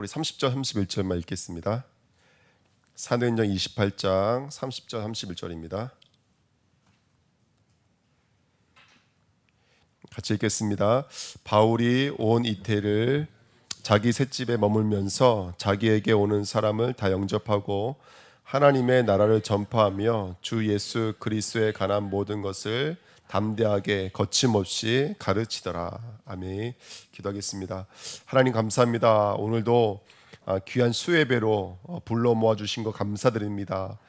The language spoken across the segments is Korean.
우리 30절 31절만 읽겠습니다. 사도행전 28장 30절 31절입니다. 같이 읽겠습니다. 바울이 온 이태를 자기 셋집에 머물면서 자기에게 오는 사람을 다 영접하고 하나님의 나라를 전파하며 주 예수 그리스도에 관한 모든 것을 담대하게 거침없이 가르치더라. 아멘. 기도하겠습니다. 하나님 감사합니다. 오늘도 귀한 수예배로 불러 모아주신 것 감사드립니다.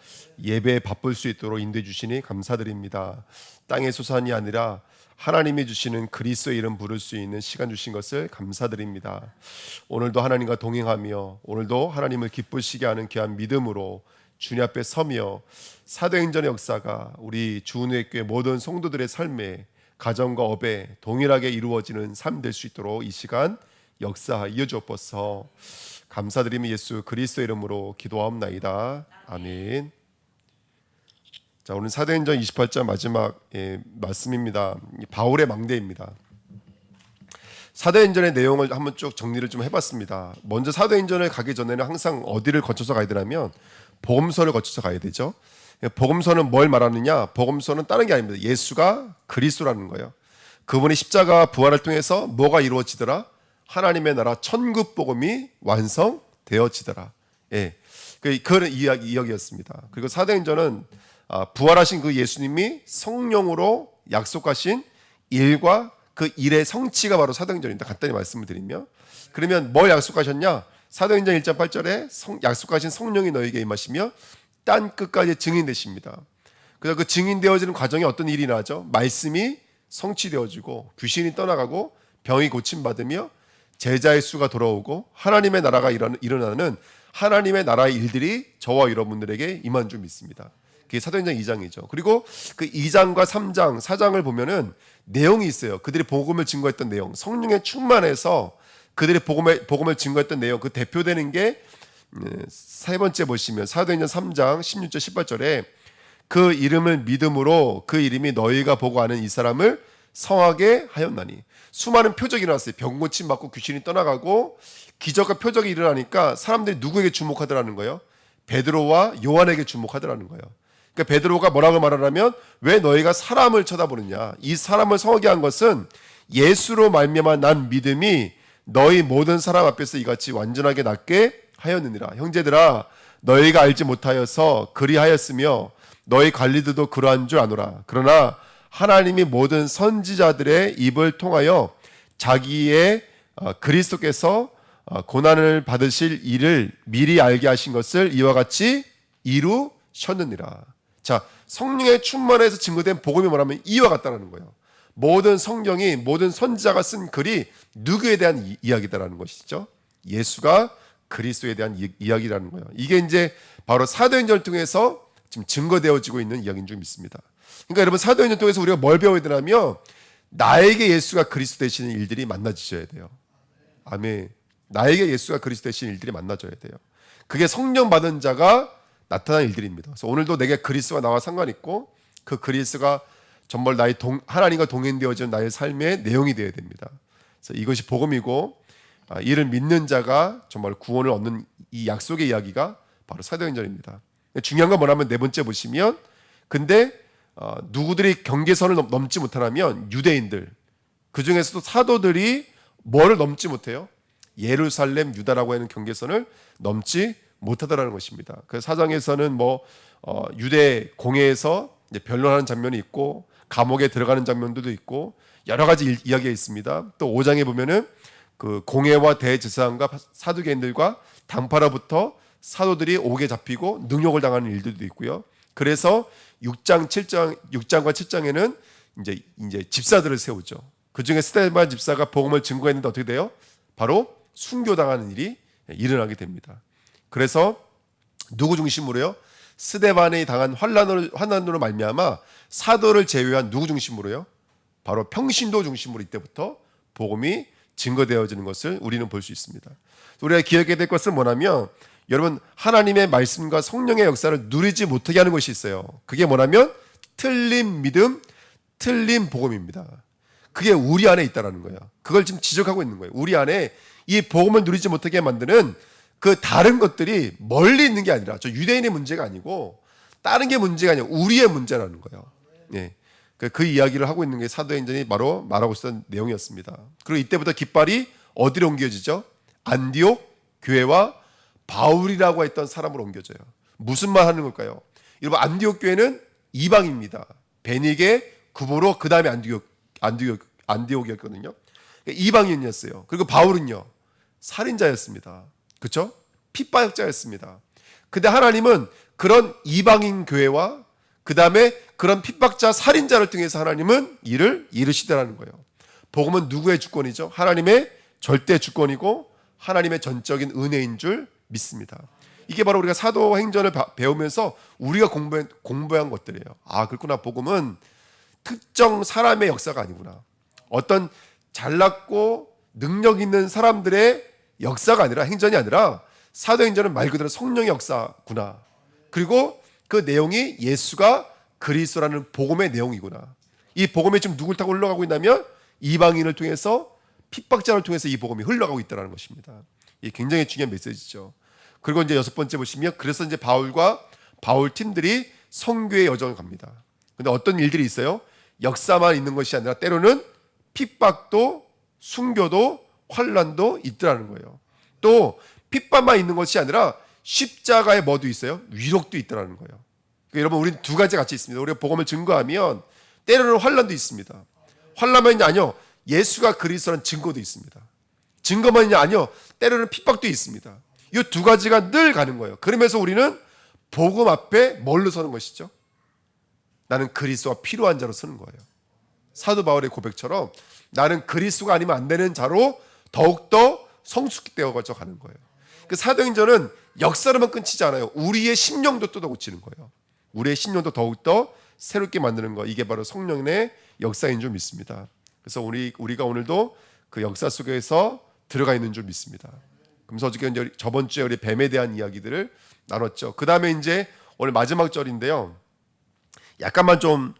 예배에 바쁠 수 있도록 인도해 주시니 감사드립니다. 땅의 소산이 아니라 하나님이 주시는 그리스도의 이름 부를 수 있는 시간 주신 것을 감사드립니다. 오늘도 하나님과 동행하며 오늘도 하나님을 기쁘시게 하는 귀한 믿음으로 주님 앞에 서며 사도행전의 역사가 우리 주은혜교회 모든 성도들의 삶에 가정과 업에 동일하게 이루어지는 삶 될 수 있도록 이 시간 역사 이어주옵소서. 감사드리며 예수 그리스도 이름으로 기도하옵나이다. 아멘. 자, 오늘 사도행전 28장 마지막 말씀입니다. 바울의 망대입니다. 사도행전의 내용을 한번 쭉 정리를 좀 해봤습니다. 먼저 사도행전을 가기 전에는 항상 어디를 거쳐서 가야 되냐면 복음서를 거쳐서 가야 되죠. 복음서는 뭘 말하느냐? 복음서는 다른 게 아닙니다. 예수가 그리스도라는 거예요. 그분이 십자가 부활을 통해서 뭐가 이루어지더라? 하나님의 나라 천국 복음이 완성되어지더라. 예, 그런 이야기였습니다. 그리고 사도행전은 부활하신 그 예수님이 성령으로 약속하신 일과 그 일의 성취가 바로 사도행전입니다. 간단히 말씀을 드리면, 그러면 뭘 약속하셨냐? 사도행전 1장 8절에 약속하신 성령이 너에게 임하시며 땅 끝까지 증인 되십니다. 그래서 그 증인되어지는 과정에 어떤 일이 나죠? 말씀이 성취되어지고 귀신이 떠나가고 병이 고침받으며 제자의 수가 돌아오고 하나님의 나라가 일어나는 하나님의 나라의 일들이 저와 여러분들에게 임한 줄 믿습니다. 그게 사도행전 2장이죠. 그리고 그 2장과 3장, 4장을 보면은 내용이 있어요. 그들이 복음을 증거했던 내용, 성령에 충만해서 그들이 복음을 증거했던 내용, 그 대표되는 게 세 번째 보시면 사도행전 3장 16절 18절에 그 이름을 믿음으로 그 이름이 너희가 보고 아는 이 사람을 성하게 하였나니. 수많은 표적이 일어났어요. 병 고침 받고 귀신이 떠나가고 기적과 표적이 일어나니까 사람들이 누구에게 주목하더라는 거예요? 베드로와 요한에게 주목하더라는 거예요. 그러니까 베드로가 뭐라고 말하냐면 왜 너희가 사람을 쳐다보느냐? 이 사람을 성하게 한 것은 예수로 말미암아 난 믿음이 너희 모든 사람 앞에서 이같이 완전하게 낫게 하였느니라. 형제들아, 너희가 알지 못하여서 그리하였으며 너희 관리들도 그러한 줄 아노라. 그러나 하나님이 모든 선지자들의 입을 통하여 자기의 그리스도께서 고난을 받으실 일을 미리 알게 하신 것을 이와 같이 이루셨느니라. 자, 성령의 충만해서 증거된 복음이 뭐라면 이와 같다는 거예요. 모든 성경이 모든 선지자가 쓴 글이 누구에 대한 이야기다라는 것이죠. 예수가 그리스도에 대한 이야기라는 거예요. 이게 이제 바로 사도행전을 통해서 지금 증거되어지고 있는 이야기인 줄 믿습니다. 그러니까 여러분 사도행전 통해서 우리가 뭘 배워야 되냐면 나에게 예수가 그리스도 되시는 일들이 만나지셔야 돼요. 아멘. 나에게 예수가 그리스도 되시는 일들이 만나져야 돼요. 그게 성령 받은 자가 나타난 일들입니다. 그래서 오늘도 내게 그리스도가 나와 상관있고 그 그리스도가 정말 나의 하나님과 동행되어지는 나의 삶의 내용이 되어야 됩니다. 그래서 이것이 복음이고 이를 믿는 자가 정말 구원을 얻는 이 약속의 이야기가 바로 사도행전입니다. 중요한 건 뭐냐면 네 번째 보시면 근데 누구들이 경계선을 넘지 못하냐면 유대인들, 그 중에서도 사도들이 뭐를 넘지 못해요? 예루살렘 유다라고 하는 경계선을 넘지 못하더라는 것입니다. 그 사장에서는 유대 공회에서 변론하는 장면이 있고 감옥에 들어가는 장면들도 있고 여러 가지 이야기가 있습니다. 또 5장에 보면은 그 공회와 대제사장과 사두개인들과 당파로부터 사도들이 옥에 잡히고 능욕을 당하는 일들도 있고요. 그래서 6장과 7장에는 이제 집사들을 세우죠. 그 중에 스데반 집사가 복음을 증거했는데 어떻게 돼요? 바로 순교당하는 일이 일어나게 됩니다. 그래서 누구 중심으로요? 스데반이 당한 환난으로 말미암아 사도를 제외한 누구 중심으로요? 바로 평신도 중심으로 이때부터 복음이 증거되어지는 것을 우리는 볼 수 있습니다. 우리가 기억해야 될 것은 뭐냐면 여러분 하나님의 말씀과 성령의 역사를 누리지 못하게 하는 것이 있어요. 그게 뭐냐면 틀린 믿음, 틀린 복음입니다. 그게 우리 안에 있다라는 거예요. 그걸 지금 지적하고 있는 거예요. 우리 안에 이 복음을 누리지 못하게 만드는 그 다른 것들이 멀리 있는 게 아니라 저 유대인의 문제가 아니고 다른 게 문제가 아니라 우리의 문제라는 거예요. 예. 그 이야기를 하고 있는 게 사도행전이 바로 말하고 있었던 내용이었습니다. 그리고 이때부터 깃발이 어디로 옮겨지죠? 안디옥 교회와 바울이라고 했던 사람으로 옮겨져요. 무슨 말 하는 걸까요? 여러분, 안디옥 교회는 이방입니다. 베니게, 구보로, 그 다음에 안디옥이었거든요. 이방인이었어요. 그리고 바울은요, 살인자였습니다. 그렇죠? 핍박자였습니다. 근데 하나님은 그런 이방인 교회와 그 다음에 그런 핍박자 살인자를 통해서 하나님은 일을 이루시더라는 거예요. 복음은 누구의 주권이죠? 하나님의 절대 주권이고 하나님의 전적인 은혜인 줄 믿습니다. 이게 바로 우리가 사도행전을 배우면서 우리가 공부한 것들이에요. 아, 그렇구나. 복음은 특정 사람의 역사가 아니구나. 어떤 잘났고 능력 있는 사람들의 역사가 아니라, 행전이 아니라 사도행전은 말 그대로 성령의 역사구나. 그리고 그 내용이 예수가 그리스도라는 복음의 내용이구나. 이 복음이 지금 누굴 타고 흘러가고 있냐면 이방인을 통해서, 핍박자를 통해서 이 복음이 흘러가고 있다는 것입니다. 이게 굉장히 중요한 메시지죠. 그리고 이제 6번째 보시면, 그래서 이제 바울과 바울 팀들이 선교의 여정을 갑니다. 근데 어떤 일들이 있어요? 역사만 있는 것이 아니라 때로는 핍박도, 순교도, 환난도 있더라는 거예요. 또 핍박만 있는 것이 아니라 십자가에 뭐도 있어요? 위력도 있더라는 거예요. 그러니까 여러분, 우리는 두 가지 같이 있습니다. 우리가 복음을 증거하면 때로는 환난도 있습니다. 환난만이 아니요, 예수가 그리스도라는 증거도 있습니다. 증거만이 아니요, 때로는 핍박도 있습니다. 이 두 가지가 늘 가는 거예요. 그러면서 우리는 복음 앞에 뭘로 서는 것이죠? 나는 그리스도가 필요한 자로 서는 거예요. 사도 바울의 고백처럼 나는 그리스도가 아니면 안 되는 자로 더욱더 성숙되어져 가는 거예요. 그 사도행전은 역사로만 끊이지 않아요. 우리의 심령도 뜯어 고치는 거예요. 우리의 심령도 더욱더 새롭게 만드는 거, 이게 바로 성령의 역사인 줄 믿습니다. 그래서 우리가 오늘도 그 역사 속에서 들어가 있는 줄 믿습니다. 그래서 어저께 이제 저번 주에 우리 뱀에 대한 이야기들을 나눴죠. 그 다음에 이제 오늘 마지막 절인데요. 약간만 좀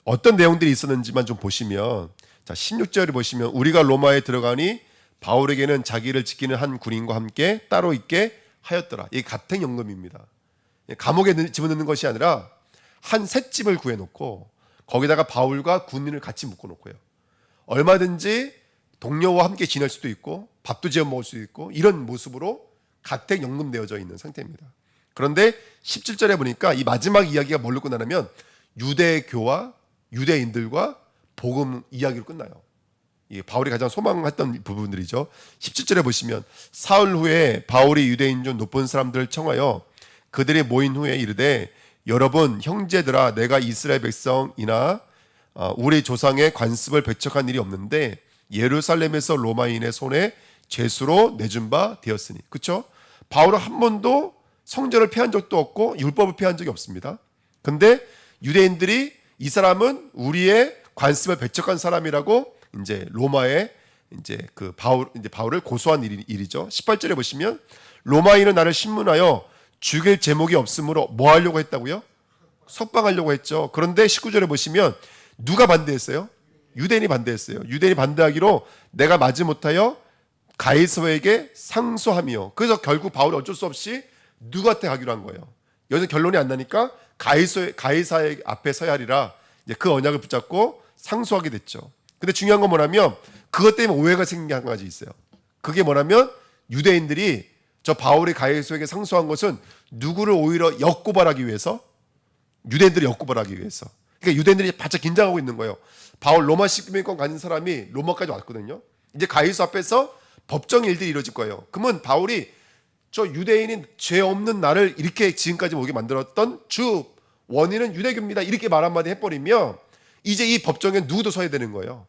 어떤 내용들이 있었는지만 좀 보시면, 자 16절을 보시면, 우리가 로마에 들어가니 바울에게는 자기를 지키는 한 군인과 함께 따로 있게 하였더라. 이게 가택연금입니다. 감옥에 집어넣는 것이 아니라 한 셋집을 구해놓고 거기다가 바울과 군인을 같이 묶어놓고요. 얼마든지 동료와 함께 지낼 수도 있고 밥도 지어 먹을 수도 있고 이런 모습으로 가택연금되어져 있는 상태입니다. 그런데 17절에 보니까 이 마지막 이야기가 뭘로 끝나냐면 유대교와 유대인들과 복음 이야기로 끝나요. 이게 바울이 가장 소망했던 부분들이죠. 17절에 보시면, 사흘 후에 바울이 유대인 중 높은 사람들을 청하여 그들이 모인 후에 이르되, 여러분 형제들아, 내가 이스라엘 백성이나 우리 조상의 관습을 배척한 일이 없는데 예루살렘에서 로마인의 손에 죄수로 내준 바 되었으니. 그렇죠? 바울은 한 번도 성전을 폐한 적도 없고 율법을 폐한 적이 없습니다. 근데 유대인들이 이 사람은 우리의 관습을 배척한 사람이라고 이제 로마에 이제 바울을 고소한 일이죠. 18절에 보시면, 로마인은 나를 신문하여 죽일 제목이 없으므로 뭐 하려고 했다고요? 석방하려고 했죠. 그런데 19절에 보시면 누가 반대했어요? 유대인이 반대했어요. 유대인이 반대하기로 내가 마지못하여 가이사에게 상소하며, 그래서 결국 바울이 어쩔 수 없이 누구한테 가기로 한 거예요. 여기서 결론이 안 나니까 가이사의 앞에 서야 하리라, 이제 그 언약을 붙잡고 상소하게 됐죠. 근데 중요한 건 뭐냐면 그것 때문에 오해가 생긴 게 한 가지 있어요. 그게 뭐냐면 유대인들이 저 바울이 가이사에게 상소한 것은 누구를 오히려 역고발하기 위해서, 유대인들을 역고발하기 위해서. 그러니까 유대인들이 바짝 긴장하고 있는 거예요. 바울 로마 식민권 가진 사람이 로마까지 왔거든요. 이제 가이사 앞에서 법정 일들이 이루어질 거예요. 그러면 바울이 저 유대인인 죄 없는 나를 이렇게 지금까지 오게 만들었던 주 원인은 유대교입니다, 이렇게 말 한마디 해버리면 이제 이 법정에 누구도 서야 되는 거예요.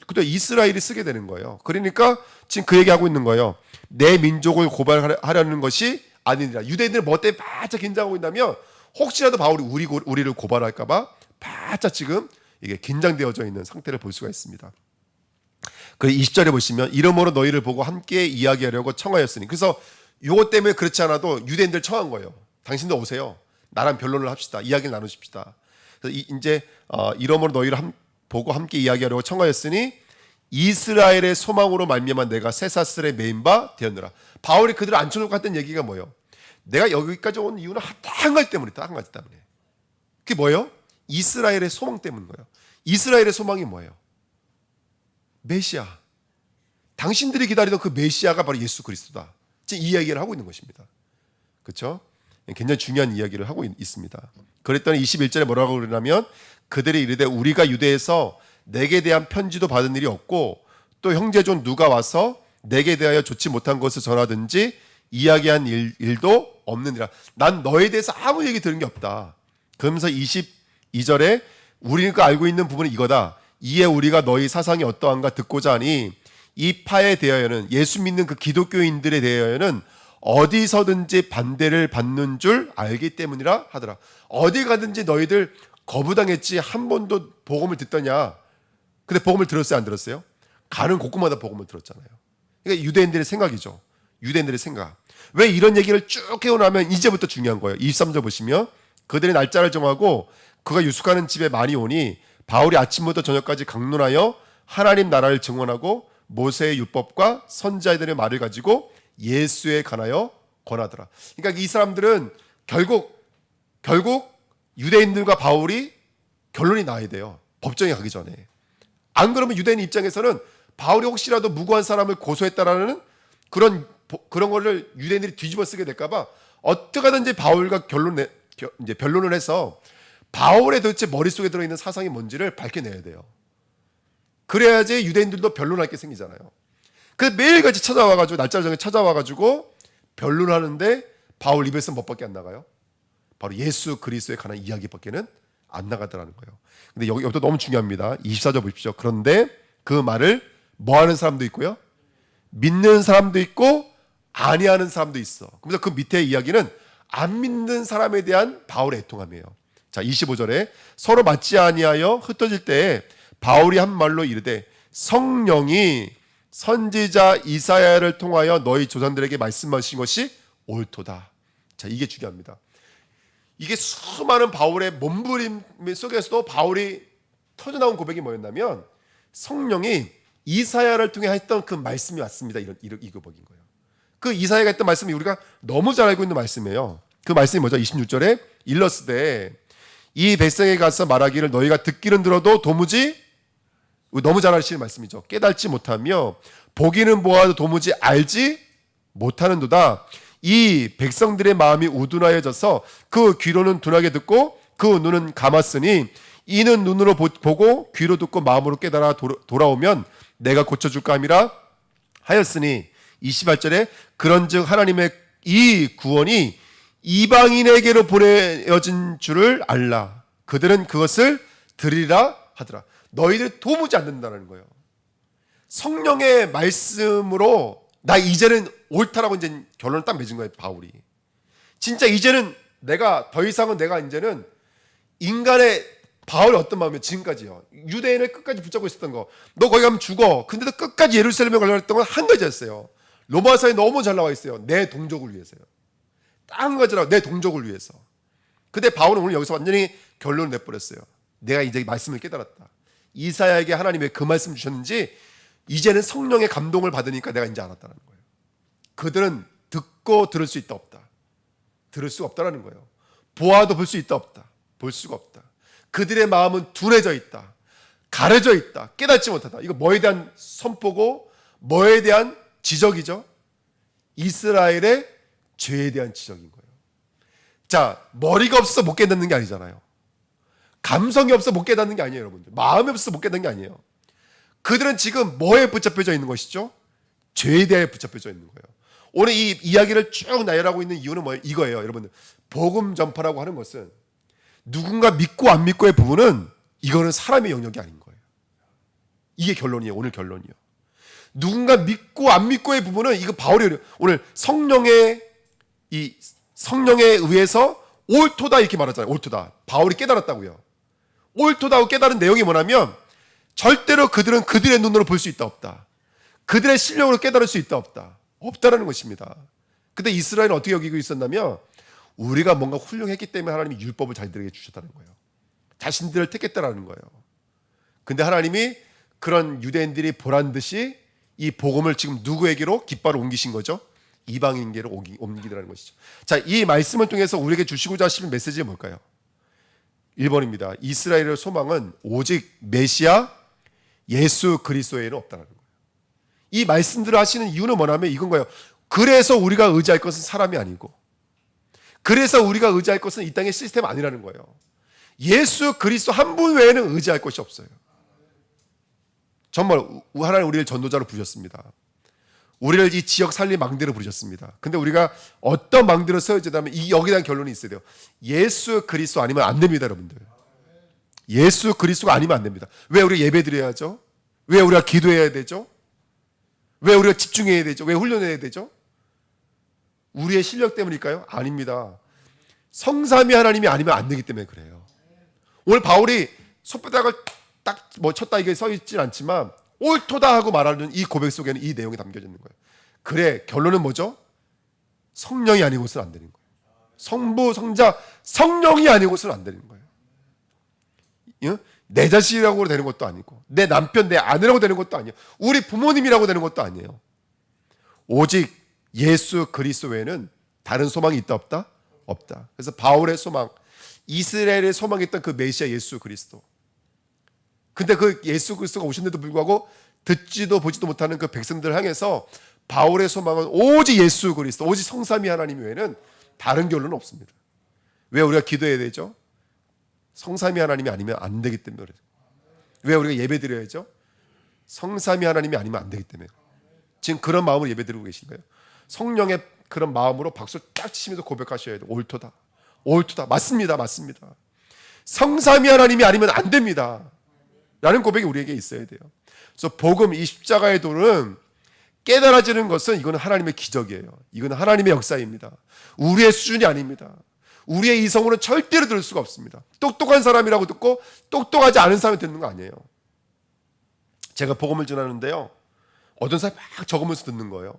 그때 이스라엘이 쓰게 되는 거예요. 그러니까 지금 그 얘기하고 있는 거예요. 내 민족을 고발하려는 것이 아니니라. 유대인들은 뭐 때문에 바짝 긴장하고 있다면 혹시라도 바울이 우리를 고발할까 봐 바짝 지금 이게 긴장되어져 있는 상태를 볼 수가 있습니다. 그 20절에 보시면, 이러므로 너희를 보고 함께 이야기하려고 청하였으니. 그래서 이것 때문에 그렇지 않아도 유대인들 청한 거예요. 당신도 오세요. 나랑 변론을 합시다. 이야기를 나누십시다. 그래서 이제 이러므로 너희를 보고 함께 이야기하려고 청하였으니 이스라엘의 소망으로 말미암아 내가 쇠사슬에 매인 바 되었느라. 바울이 그들을 앉혀놓고 했던 얘기가 뭐예요? 내가 여기까지 온 이유는 한 가지 때문이다. 한 가지 때문에. 그게 뭐예요? 이스라엘의 소망 때문인 거예요. 이스라엘의 소망이 뭐예요? 메시아. 당신들이 기다리던 그 메시아가 바로 예수 그리스도다. 지금 이 이야기를 하고 있는 것입니다. 그렇죠? 굉장히 중요한 이야기를 하고 있습니다. 그랬더니 21절에 뭐라고 그러냐면 그들이 이르되 우리가 유대에서 내게 대한 편지도 받은 일이 없고 또 형제존 누가 와서 내게 대하여 좋지 못한 것을 전하든지 이야기한 일도 없느니라. 난 너에 대해서 아무 얘기 들은 게 없다. 그러면서 22절에 우리가 알고 있는 부분은 이거다. 이에 우리가 너희 사상이 어떠한가 듣고자 하니 이 파에 대하여는 예수 믿는 그 기독교인들에 대하여는 어디서든지 반대를 받는 줄 알기 때문이라 하더라. 어디 가든지 너희들 거부당했지 한 번도 복음을 듣더냐. 근데 복음을 들었어요? 안 들었어요? 가는 곳곳마다 복음을 들었잖아요. 그러니까 유대인들의 생각이죠. 유대인들의 생각. 왜 이런 얘기를 쭉 해오나면 이제부터 중요한 거예요. 23절 보시면 그들의 날짜를 정하고 그가 유숙하는 집에 많이 오니 바울이 아침부터 저녁까지 강론하여 하나님 나라를 증언하고 모세의 율법과 선지자들의 말을 가지고 예수에 관하여 권하더라. 그러니까 이 사람들은 결국 유대인들과 바울이 결론이 나야 돼요. 법정에 가기 전에. 안 그러면 유대인 입장에서는 바울이 혹시라도 무고한 사람을 고소했다라는 그런 거를 유대인들이 뒤집어 쓰게 될까봐 어떻게 하든지 바울과 변론을 해서 바울의 도대체 머릿속에 들어있는 사상이 뭔지를 밝혀내야 돼요. 그래야지 유대인들도 변론할 게 생기잖아요. 그래서 매일같이 찾아와가지고 날짜 정해 찾아와가지고 변론하는데 바울 입에서 뭐밖에 안 나가요? 바로 예수 그리스도에 관한 이야기밖에는 안 나가더라는 거예요. 근데 여기부터 너무 중요합니다. 24절 보십시오. 그런데 그 말을 뭐 하는 사람도 있고요, 믿는 사람도 있고 아니하는 사람도 있어. 그래서 그 밑에 이야기는 안 믿는 사람에 대한 바울의 애통함이에요. 자, 25절에 서로 맞지 아니하여 흩어질 때에 바울이 한 말로 이르되 성령이 선지자 이사야를 통하여 너희 조상들에게 말씀하신 것이 옳도다. 자, 이게 중요합니다. 이게 수많은 바울의 몸부림 속에서도 바울이 터져나온 고백이 뭐였냐면 성령이 이사야를 통해 했던 그 말씀이 왔습니다. 이 고백인 거예요. 그 이사야가 했던 말씀이 우리가 너무 잘 알고 있는 말씀이에요. 그 말씀이 뭐죠? 26절에 일러스되 이 백성에 가서 말하기를 너희가 듣기는 들어도 도무지, 너무 잘 아시는 말씀이죠. 깨닫지 못하며 보기는 보아도 도무지 알지 못하는도다. 이 백성들의 마음이 우둔하여져서 그 귀로는 둔하게 듣고 그 눈은 감았으니 이는 눈으로 보고 귀로 듣고 마음으로 깨달아 돌아오면 내가 고쳐줄까 함이라 하였으니 28절에 그런즉 하나님의 이 구원이 이방인에게로 보내어진 줄을 알라. 그들은 그것을 들으리라 하더라. 너희들 도무지 안 된다는 거예요. 성령의 말씀으로 나 이제는 옳다라고 이제 결론을 딱 맺은 거예요. 바울이 진짜 이제는 내가 더 이상은 내가 이제는 인간의 바울이 어떤 마음이에요? 지금까지요. 유대인을 끝까지 붙잡고 있었던 거. 너 거기 가면 죽어. 근데도 끝까지 예루살렘에 가려고 했던 건 한 가지였어요. 로마서에 너무 잘 나와 있어요. 내 동족을 위해서요. 딱 한 가지라고, 내 동족을 위해서. 근데 바울은 오늘 여기서 완전히 결론을 내버렸어요. 내가 이제 말씀을 깨달았다. 이사야에게 하나님이 왜 그 말씀 주셨는지 이제는 성령의 감동을 받으니까 내가 이제 알았다는 거예요. 그들은 듣고 들을 수 있다 없다. 들을 수가 없다라는 거예요. 보아도 볼 수 있다 없다. 볼 수가 없다. 그들의 마음은 둔해져 있다. 가려져 있다. 깨닫지 못하다. 이거 뭐에 대한 선포고 뭐에 대한 지적이죠? 이스라엘의 죄에 대한 지적인 거예요. 자, 머리가 없어서 못 깨닫는 게 아니잖아요. 감성이 없어서 못 깨닫는 게 아니에요, 여러분들. 마음이 없어서 못 깨닫는 게 아니에요. 그들은 지금 뭐에 붙잡혀져 있는 것이죠? 죄에 대해 붙잡혀져 있는 거예요. 오늘 이 이야기를 쭉 나열하고 있는 이유는 뭐예요? 이거예요, 여러분들. 복음 전파라고 하는 것은 누군가 믿고 안 믿고의 부분은 이거는 사람의 영역이 아닌 거예요. 이게 결론이에요. 오늘 결론이요. 누군가 믿고 안 믿고의 부분은 이거 바울이 오늘 성령에 의해서 옳도다 이렇게 말하잖아요. 옳도다. 바울이 깨달았다고요. 옳도다고 깨달은 내용이 뭐냐면 절대로 그들은 그들의 눈으로 볼 수 있다 없다. 그들의 실력으로 깨달을 수 있다 없다. 없다라는 것입니다. 근데 이스라엘은 어떻게 여기고 있었냐면 우리가 뭔가 훌륭했기 때문에 하나님이 율법을 자기들에게 주셨다는 거예요. 자신들을 택했다라는 거예요. 근데 하나님이 그런 유대인들이 보란 듯이 이 복음을 지금 누구에게로 깃발을 옮기신 거죠? 이방인계로 옮기라는 것이죠. 자, 이 말씀을 통해서 우리에게 주시고자 하시는 메시지가 뭘까요? 1번입니다. 이스라엘의 소망은 오직 메시아 예수 그리스도에는 없다는 거예요. 이 말씀들을 하시는 이유는 뭐냐면 이건 거예요. 그래서 우리가 의지할 것은 사람이 아니고, 그래서 우리가 의지할 것은 이 땅의 시스템 아니라는 거예요. 예수 그리스도 한 분 외에는 의지할 것이 없어요. 정말 하나님 우리를 전도자로 부르셨습니다. 우리를 이 지역 살림 망대로 부르셨습니다. 근데 우리가 어떤 망대로 서야지 되면 여기에 대한 결론이 있어야 돼요. 예수 그리스도 아니면 안 됩니다, 여러분들. 예수 그리스도가 아니면 안 됩니다. 왜 우리가 예배 드려야죠? 왜 우리가 기도해야 되죠? 왜 우리가 집중해야 되죠? 왜 훈련해야 되죠? 우리의 실력 때문일까요? 아닙니다. 성삼위 하나님이 아니면 안 되기 때문에 그래요. 오늘 바울이 손바닥을 딱 쳤다 이게 써 있진 않지만 옳도다 하고 말하는 이 고백 속에는 이 내용이 담겨져 있는 거예요. 그래, 결론은 뭐죠? 성령이 아니고서는 안 되는 거예요. 성부, 성자, 성령이 아니고서는 안 되는 거예요. 내 자식이라고 되는 것도 아니고, 내 남편, 내 아내라고 되는 것도 아니에요. 우리 부모님이라고 되는 것도 아니에요. 오직 예수 그리스도 외에는 다른 소망이 있다 없다? 없다. 그래서 바울의 소망, 이스라엘의 소망했던 그 메시아 예수 그리스도. 근데 그 예수 그리스도가 오신데도 불구하고 듣지도 보지도 못하는 그 백성들을 향해서 바울의 소망은 오직 예수 그리스도, 오직 성삼위 하나님 외에는 다른 결론은 없습니다. 왜 우리가 기도해야 되죠? 성삼위 하나님이 아니면 안 되기 때문에 그래요. 왜 우리가 예배 드려야죠? 성삼위 하나님이 아니면 안 되기 때문에. 지금 그런 마음으로 예배 드리고 계신 거예요. 성령의 그런 마음으로 박수 딱 치면서 고백하셔야 돼요. 옳도다, 옳도다, 맞습니다, 맞습니다. 성삼위 하나님이 아니면 안 됩니다 라는 고백이 우리에게 있어야 돼요. 그래서 복음, 이 십자가의 도는 깨달아지는 것은 이거는 하나님의 기적이에요. 이거는 하나님의 역사입니다. 우리의 수준이 아닙니다. 우리의 이성으로는 절대로 들을 수가 없습니다. 똑똑한 사람이라고 듣고 똑똑하지 않은 사람이 듣는 거 아니에요. 제가 복음을 전하는데요, 어떤 사람이 막 적으면서 듣는 거예요.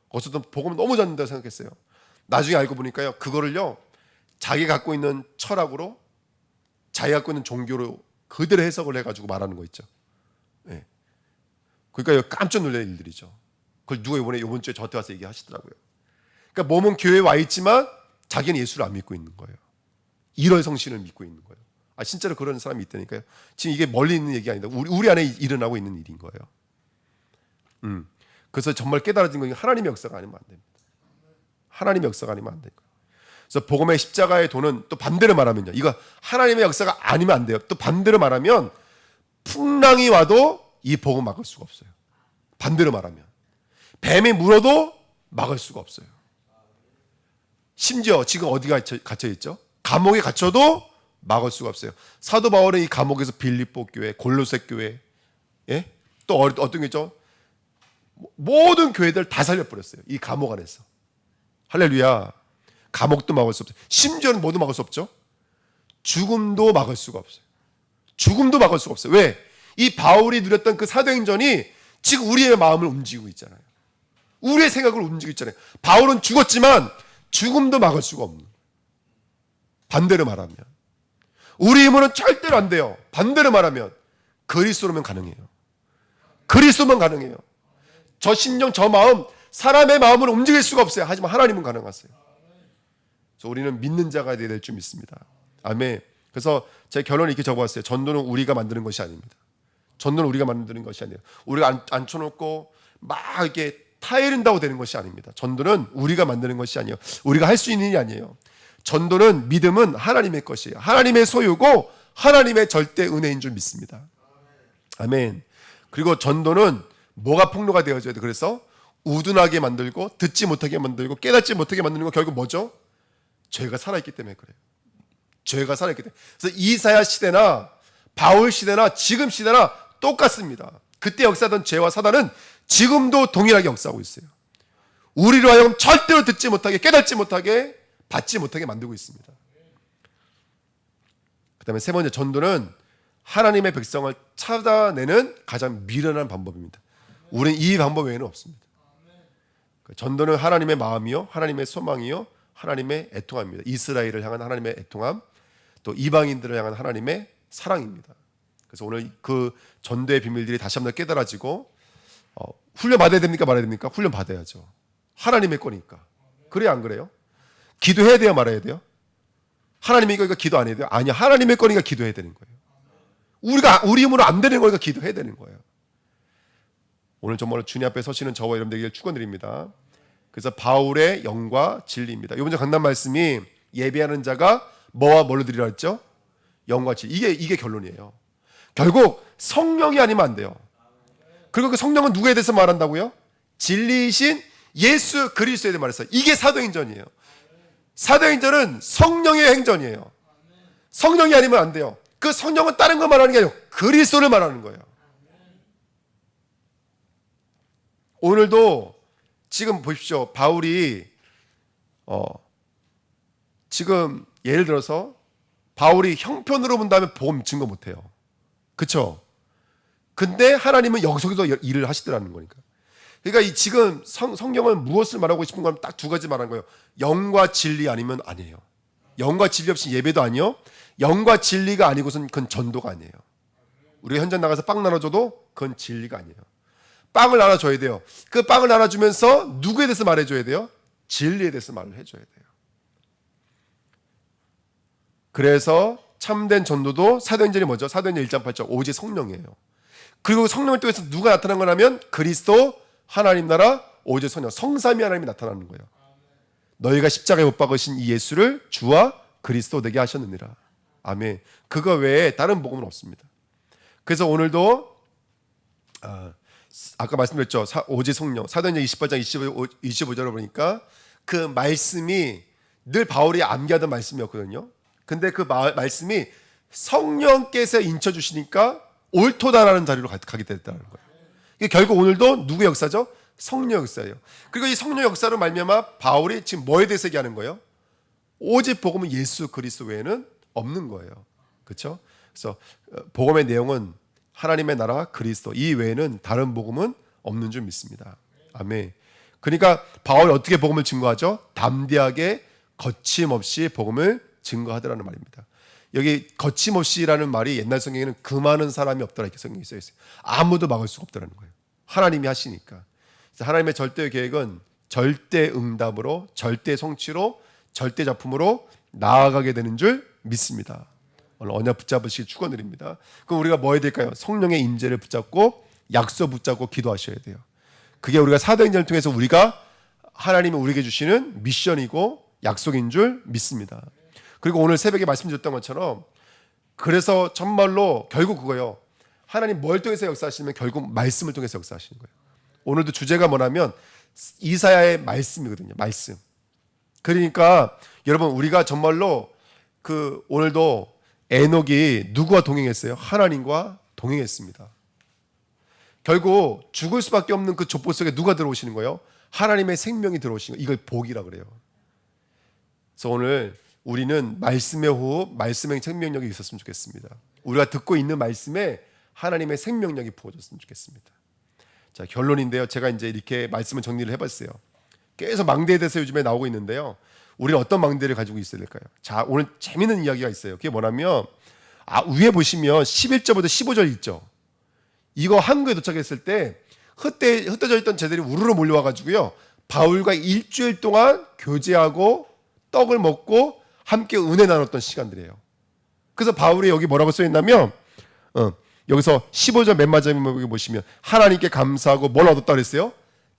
어쨌든 복음을 너무 전한다고 생각했어요. 나중에 알고 보니까요, 그거를요 자기가 갖고 있는 철학으로, 자기가 갖고 있는 종교로 그대로 해석을 해가지고 말하는 거 있죠. 네. 그러니까 깜짝 놀랄 일들이죠. 그걸 누가 이번 주에 저한테 와서 얘기하시더라고요. 그러니까 몸은 교회에 와 있지만 자기는 예수를 안 믿고 있는 거예요. 일월 성신을 믿고 있는 거예요. 진짜로 그런 사람이 있다니까요. 지금 이게 멀리 있는 얘기 아니다. 우리 안에 일어나고 있는 일인 거예요. 그래서 정말 깨달아진 건 하나님의 역사가 아니면 안 됩니다. 하나님의 역사가 아니면 안 됩니다. 그래서 복음의 십자가의 도는 또 반대로 말하면요, 이거 하나님의 역사가 아니면 안 돼요. 또 반대로 말하면 풍랑이 와도 이 복음 막을 수가 없어요. 반대로 말하면 뱀이 물어도 막을 수가 없어요. 심지어 지금 어디가 갇혀 있죠? 감옥에 갇혀도 막을 수가 없어요. 사도 바울은 이 감옥에서 빌립보 교회, 골로새 교회, 또 어떤 게 있죠? 모든 교회들 다 살려버렸어요. 이 감옥 안에서. 할렐루야. 감옥도 막을 수 없어요. 심지어는 뭐도 막을 수 없죠? 죽음도 막을 수가 없어요. 죽음도 막을 수가 없어요. 왜? 이 바울이 누렸던 그 사도행전이 지금 우리의 마음을 움직이고 있잖아요. 우리의 생각을 움직이고 있잖아요. 바울은 죽었지만 죽음도 막을 수가 없는. 반대로 말하면 우리 힘으로는 절대로 안 돼요. 반대로 말하면 그리스도로만 가능해요. 그리스도만 가능해요. 저 심령, 저 마음, 사람의 마음을 움직일 수가 없어요. 하지만 하나님은 가능하세요. 그래서 우리는 믿는 자가 될 줄 믿습니다. 아멘. 그래서 제 결론을 이렇게 적어봤어요. 전도는 우리가 만드는 것이 아닙니다. 전도는 우리가 만드는 것이 아니에요. 우리가 앉혀놓고 막 이렇게 타이른다고 되는 것이 아닙니다. 전도는 우리가 만드는 것이 아니에요. 우리가 할 수 있는 일이 아니에요. 전도는, 믿음은 하나님의 것이에요. 하나님의 소유고 하나님의 절대 은혜인 줄 믿습니다. 아멘. 그리고 전도는 뭐가 폭로가 되어져야 돼? 그래서 우둔하게 만들고 듣지 못하게 만들고 깨닫지 못하게 만드는 거 결국 뭐죠? 죄가 살아있기 때문에 그래요. 죄가 살아있기 때문에. 그래서 이사야 시대나 바울 시대나 지금 시대나 똑같습니다. 그때 역사하던 죄와 사단은 지금도 동일하게 역사하고 있어요. 우리로 하여금 절대로 듣지 못하게, 깨닫지 못하게, 받지 못하게 만들고 있습니다. 그 다음에 세 번째, 전도는 하나님의 백성을 찾아내는 가장 미련한 방법입니다. 우리는 이 방법 외에는 없습니다. 전도는 하나님의 마음이요, 하나님의 소망이요, 하나님의 애통함입니다. 이스라엘을 향한 하나님의 애통함, 또 이방인들을 향한 하나님의 사랑입니다. 그래서 오늘 그 전도의 비밀들이 다시 한번 깨달아지고 훈련 받아야 됩니까? 말아야 됩니까? 훈련 받아야죠. 하나님의 거니까. 그래야 안 그래요? 기도해야 돼요? 말아야 돼요? 하나님의 거니까 기도 안 해야 돼요? 아니요. 하나님의 거니까 기도해야 되는 거예요. 우리 힘으로 안 되는 거니까 기도해야 되는 거예요. 오늘 정말 주님 앞에 서시는 저와 여러분들 되기를 축원드립니다. 그래서 바울의 영과 진리입니다. 이번 주 강단 말씀이 예배하는 자가 뭐와 뭘로 드리라 했죠? 영과 진리. 이게 결론이에요. 결국 성령이 아니면 안 돼요. 그리고 그 성령은 누구에 대해서 말한다고요? 진리이신 예수 그리스도에 대해 말했어요. 이게 사도행전이에요. 사도행전은 성령의 행전이에요. 성령이 아니면 안 돼요. 그 성령은 다른 거 말하는 게 아니고 그리스도를 말하는 거예요. 오늘도 지금 보십시오. 바울이 지금 예를 들어서 바울이 형편으로 본다면 복음 증거 못해요. 그렇죠? 근데 하나님은 여기서도 일을 하시더라는 거니까. 그러니까 이 지금 성경은 무엇을 말하고 싶은 건 딱 두 가지 말한 거예요. 영과 진리 아니면 아니에요. 영과 진리 없이 예배도 아니요. 영과 진리가 아니고선 그건 전도가 아니에요. 우리가 현장 나가서 빵 나눠줘도 그건 진리가 아니에요. 빵을 나눠줘야 돼요. 그 빵을 나눠주면서 누구에 대해서 말해줘야 돼요? 진리에 대해서 말을 해줘야 돼요. 그래서 참된 전도도 사도행전이 뭐죠? 사도행전 1장 8절 오직 성령이에요. 그리고 성령을 통해서 누가 나타난 거냐면 그리스도 하나님 나라 오직 성령 성삼위 하나님이 나타나는 거예요. 너희가 십자가에 못 박으신 이 예수를 주와 그리스도 되게 하셨느니라. 아멘. 그거 외에 다른 복음은 없습니다. 그래서 오늘도 아까 말씀드렸죠. 오직 성령 사도행전 28장 25절을 보니까 그 말씀이 늘 바울이 암기하던 말씀이었거든요. 근데 그 말씀이 성령께서 인쳐주시니까 옳도다라는 자리로 가게 됐다는 거예요. 이게 결국 오늘도 누구의 역사죠? 성령 역사예요. 그리고 이 성령 역사로 말미암아 바울이 지금 뭐에 대해서 얘기하는 거예요? 오직 복음은 예수 그리스도 외에는 없는 거예요. 그렇죠? 그래서 복음의 내용은 하나님의 나라 그리스도 이 외에는 다른 복음은 없는 줄 믿습니다. 아멘. 그러니까 바울이 어떻게 복음을 증거하죠? 담대하게 거침없이 복음을 증거하더라는 말입니다. 여기 거침없이라는 말이 옛날 성경에는 그 많은 사람이 없더라 이렇게 성경에 써 있어요. 아무도 막을 수가 없더라는 거예요. 하나님이 하시니까. 그래서 하나님의 절대 계획은 절대 응답으로, 절대 성취로, 절대 작품으로 나아가게 되는 줄 믿습니다. 오늘 언약 붙잡으시기 축원드립니다. 그럼 우리가 뭐 해야 될까요? 성령의 임재를 붙잡고 약속 붙잡고 기도하셔야 돼요. 그게 우리가 사도행전을 통해서 우리가 하나님이 우리에게 주시는 미션이고 약속인 줄 믿습니다. 그리고 오늘 새벽에 말씀드렸던 것처럼 그래서 정말로 결국 그거예요. 하나님 뭘 통해서 역사하시면 결국 말씀을 통해서 역사하시는 거예요. 오늘도 주제가 뭐냐면 이사야의 말씀이거든요. 말씀. 그러니까 여러분 우리가 정말로 오늘도 에녹이 누구와 동행했어요? 하나님과 동행했습니다. 결국 죽을 수밖에 없는 그 족보 속에 누가 들어오시는 거예요? 하나님의 생명이 들어오시는 거예요. 이걸 복이라 그래요. 그래서 오늘 우리는 말씀의 호흡, 말씀의 생명력이 있었으면 좋겠습니다. 우리가 듣고 있는 말씀에 하나님의 생명력이 부어졌으면 좋겠습니다. 자, 결론인데요. 제가 이제 이렇게 말씀을 정리를 해봤어요. 계속 망대에 대해서 요즘에 나오고 있는데요. 우리는 어떤 망대를 가지고 있어야 될까요? 자, 오늘 재밌는 이야기가 있어요. 그게 뭐냐면 위에 보시면 11절부터 15절 있죠. 이거 한국에 도착했을 때 흩어져 있던 제들이 우르르 몰려와가지고요. 바울과 일주일 동안 교제하고 떡을 먹고 함께 은혜 나눴던 시간들이에요. 그래서 바울이 여기 뭐라고 써있냐면 여기서 15절 맨 마지막에 보시면 하나님께 감사하고 뭘 얻었다 그랬어요?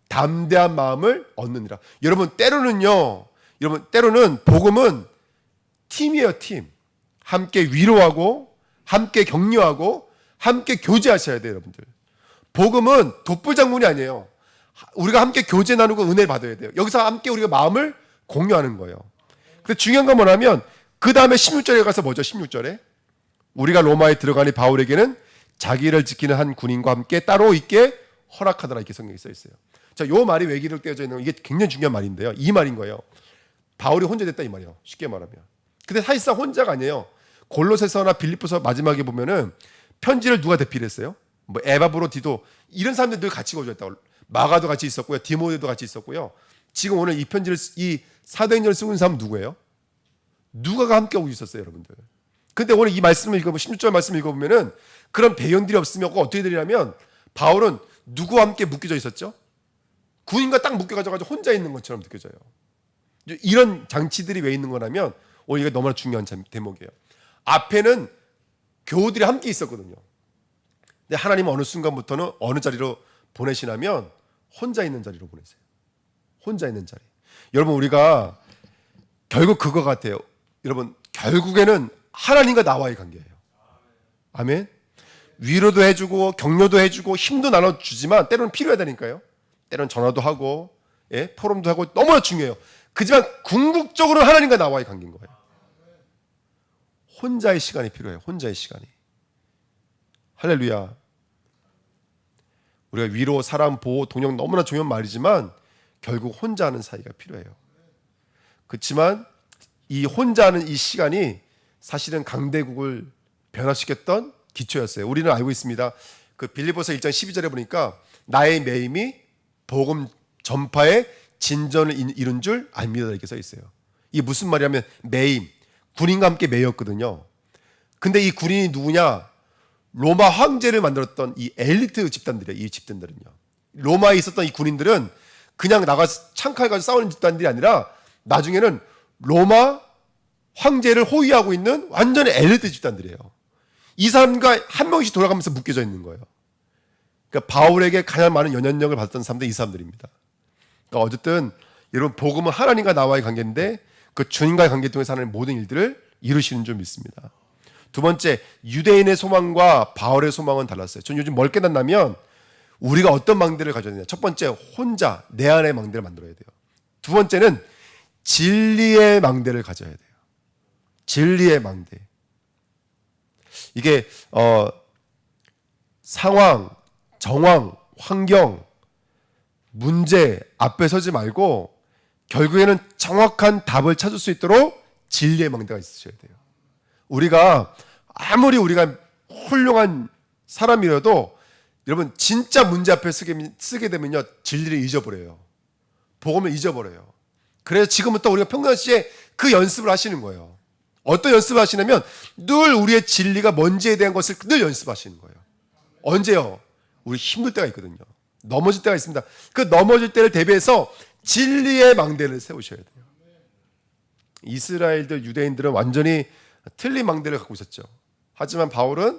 담대한 마음을 얻느니라. 여러분 때로는 복음은 팀이에요. 팀. 함께 위로하고 함께 격려하고 함께 교제하셔야 돼요. 여러분들. 복음은 독불장군이 아니에요. 우리가 함께 교제 나누고 은혜를 받아야 돼요. 여기서 함께 우리가 마음을 공유하는 거예요. 근데 중요한 건 뭐냐면 그 다음에 16절에 가서 뭐죠? 16절에 우리가 로마에 들어가니 바울에게는 자기를 지키는 한 군인과 함께 따로 있게 허락하더라 이렇게 성경에 써 있어요. 자, 요 말이 왜 기록되어져 있는 거 이게 굉장히 중요한 말인데요. 이 말인 거예요. 바울이 혼자 됐다 이 말이에요. 쉽게 말하면. 근데 사실상 혼자가 아니에요. 골로새서나 빌립보서 마지막에 보면은 편지를 누가 대필했어요? 뭐 에바브로 디도 이런 사람들 늘 같이 거주했다고. 마가도 같이 있었고요. 디모데도 같이 있었고요. 지금 오늘 이 사도행전을 쓰고 있는 사람은 누구예요? 누가가 함께 오고 있었어요, 여러분들. 근데 오늘 이 말씀을 읽어보면 16절 말씀을 읽어보면은 그런 배경들이 없으면 어떻게 되냐면 바울은 누구와 함께 묶여져 있었죠? 군인과 딱 묶여가지고 혼자 있는 것처럼 느껴져요. 이런 장치들이 왜 있는 거냐면 오늘 이게 너무나 중요한 대목이에요. 앞에는 교우들이 함께 있었거든요. 근데 하나님은 어느 순간부터는 어느 자리로 보내시냐면 혼자 있는 자리로 보내세요. 혼자 있는 자리. 여러분 우리가 결국 그거 같아요. 여러분 결국에는 하나님과 나와의 관계예요. 아멘. 위로도 해주고 격려도 해주고 힘도 나눠주지만 때로는 필요하다니까요. 때로는 전화도 하고 포럼도 하고 너무나 중요해요. 그지만 궁극적으로 하나님과 나와의 관계인 거예요. 혼자의 시간이 필요해요. 혼자의 시간이. 할렐루야. 우리가 위로, 사람, 보호, 동력 너무나 중요한 말이지만 결국 혼자 하는 사이가 필요해요. 그렇지만 이 혼자 하는 이 시간이 사실은 강대국을 변화시켰던 기초였어요. 우리는 알고 있습니다. 그 빌립보서 1장 12절에 보니까 나의 매임이 복음 전파에 진전을 이룬 줄 압니다 이렇게 써 있어요. 이게 무슨 말이냐면 매임, 군인과 함께 매였거든요. 근데 이 군인이 누구냐? 로마 황제를 만들었던 이 엘리트 집단들이에요. 이 집단들은요. 로마에 있었던 이 군인들은 그냥 나가서 창칼 가지고 싸우는 집단들이 아니라 나중에는 로마 황제를 호위하고 있는 완전히 엘리트 집단들이에요. 이 사람과 한 명씩 돌아가면서 묶여져 있는 거예요. 그러니까 바울에게 가장 많은 영향력을 받았던 사람들이 이 사람들입니다. 그러니까 어쨌든 여러분 복음은 하나님과 나와의 관계인데 그 주님과의 관계 통해서 하는 모든 일들을 이루시는 줄 믿습니다. 두 번째, 유대인의 소망과 바울의 소망은 달랐어요. 저는 요즘 뭘 깨닫냐면 우리가 어떤 망대를 가져야 되냐. 첫 번째, 혼자 내 안의 망대를 만들어야 돼요. 두 번째는 진리의 망대를 가져야 돼요. 진리의 망대. 이게 상황, 정황, 환경, 문제 앞에 서지 말고 결국에는 정확한 답을 찾을 수 있도록 진리의 망대가 있으셔야 돼요. 아무리 우리가 훌륭한 사람이라도 여러분 진짜 문제 앞에 쓰게 되면요 진리를 잊어버려요. 복음을 잊어버려요. 그래서 지금부터 우리가 평상시에 그 연습을 하시는 거예요. 어떤 연습을 하시냐면 늘 우리의 진리가 뭔지에 대한 것을 늘 연습하시는 거예요. 언제요? 우리 힘들 때가 있거든요. 넘어질 때가 있습니다. 그 넘어질 때를 대비해서 진리의 망대를 세우셔야 돼요. 이스라엘들 유대인들은 완전히 틀린 망대를 갖고 있었죠. 하지만 바울은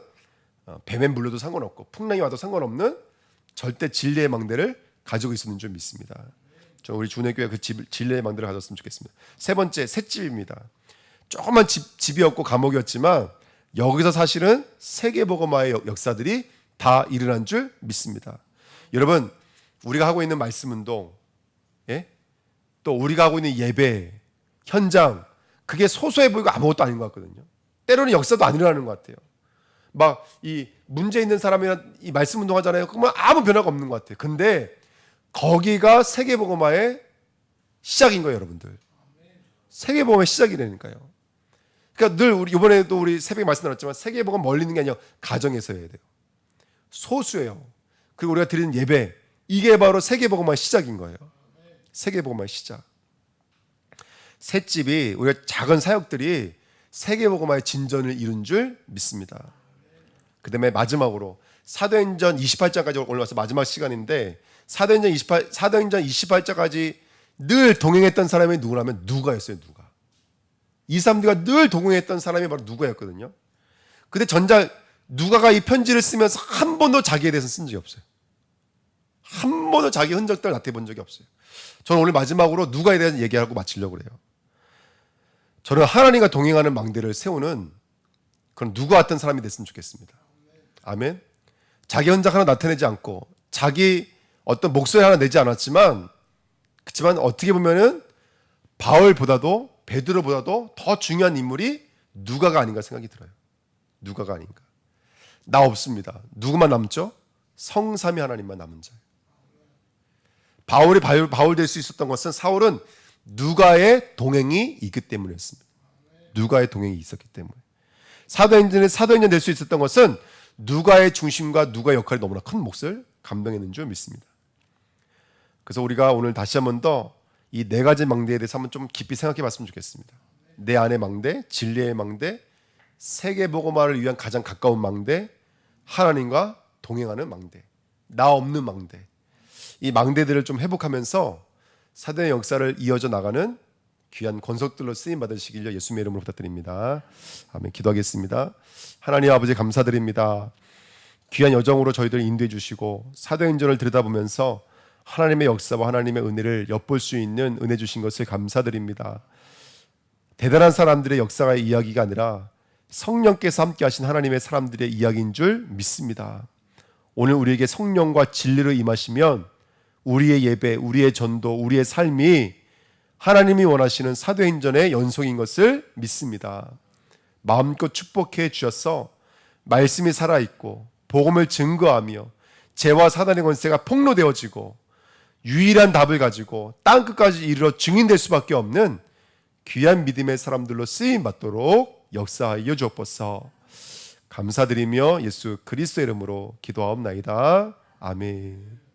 뱀에 물려도 상관없고 풍랑이 와도 상관없는 절대 진리의 망대를 가지고 있었는 줄 믿습니다. 저 우리 주내교회 그 진리의 망대를 가졌으면 좋겠습니다. 세 번째, 셋집입니다. 조그만 집이었고 감옥이었지만 여기서 사실은 세계복음화의 역사들이 다 일어난 줄 믿습니다. 여러분 우리가 하고 있는 말씀운동 또 우리가 하고 있는 예배 현장 그게 소소해 보이고 아무것도 아닌 것 같거든요. 때로는 역사도 안 일어나는 것 같아요. 막 이 문제 있는 사람이나 이 말씀운동 하잖아요. 그러면 아무 변화가 없는 것 같아요. 근데 거기가 세계복음화의 시작인 거예요. 여러분들 세계복음화의 시작이라니까요. 그러니까 늘 우리 이번에도 우리 새벽에 말씀 나눴지만 세계복음 멀리 있는 게 아니라 가정에서 해야 돼요. 소수예요. 그리고 우리가 드리는 예배 이게 바로 세계복음화의 시작인 거예요. 세계복음화의 시작. 셋집이 우리가 작은 사역들이 세계복음화의 진전을 이룬 줄 믿습니다. 그 다음에 마지막으로 사도행전 28장까지 올라와서 마지막 시간인데 사도행전 28장까지 늘 동행했던 사람이 누구냐면 누가였어요. 이 사람들과 늘 동행했던 사람이 바로 누가였거든요. 근데 누가가 이 편지를 쓰면서 한 번도 자기에 대해서 쓴 적이 없어요. 한 번도 자기 흔적들을 나타내 본 적이 없어요. 저는 오늘 마지막으로 누가에 대한 얘기하고 마치려고 그래요. 저는 하나님과 동행하는 망대를 세우는 그런 누가 같은 사람이 됐으면 좋겠습니다. 아멘. 자기 흔적 하나 나타내지 않고 자기 어떤 목소리 하나 내지 않았지만 그렇지만 어떻게 보면은 바울보다도 베드로보다도 더 중요한 인물이 누가가 아닌가 생각이 들어요. 누가가 아닌가. 나 없습니다. 누구만 남죠? 성삼위 하나님만 남은 자예요. 바울이 바울 될 수 있었던 것은 사울은 누가의 동행이 있기 때문이었습니다. 누가의 동행이 있었기 때문에. 사도행전 될 수 있었던 것은 누가의 중심과 누가의 역할이 너무나 큰 몫을 감당했는 줄 믿습니다. 그래서 우리가 오늘 다시 한 번 더 이 네 가지 망대에 대해서 한번 좀 깊이 생각해 봤으면 좋겠습니다. 내 안의 망대, 진리의 망대, 세계복음화를 위한 가장 가까운 망대, 하나님과 동행하는 망대, 나 없는 망대. 이 망대들을 좀 회복하면서 사도의 역사를 이어져 나가는 귀한 권속들로 쓰임 받으시길 예수님의 이름으로 부탁드립니다. 아멘. 기도하겠습니다. 하나님 아버지 감사드립니다. 귀한 여정으로 저희들 인도해 주시고 사도행전을 들여다보면서 하나님의 역사와 하나님의 은혜를 엿볼 수 있는 은혜 주신 것을 감사드립니다. 대단한 사람들의 역사가 이야기가 아니라 성령께서 함께 하신 하나님의 사람들의 이야기인 줄 믿습니다. 오늘 우리에게 성령과 진리로 임하시면 우리의 예배, 우리의 전도, 우리의 삶이 하나님이 원하시는 사도행전의 연속인 것을 믿습니다. 마음껏 축복해 주셔서 말씀이 살아있고 복음을 증거하며 죄와 사단의 권세가 폭로되어지고 유일한 답을 가지고 땅끝까지 이르러 증인될 수밖에 없는 귀한 믿음의 사람들로 쓰임 받도록 역사하여 주옵소서. 감사드리며 예수 그리스도의 이름으로 기도하옵나이다. 아멘.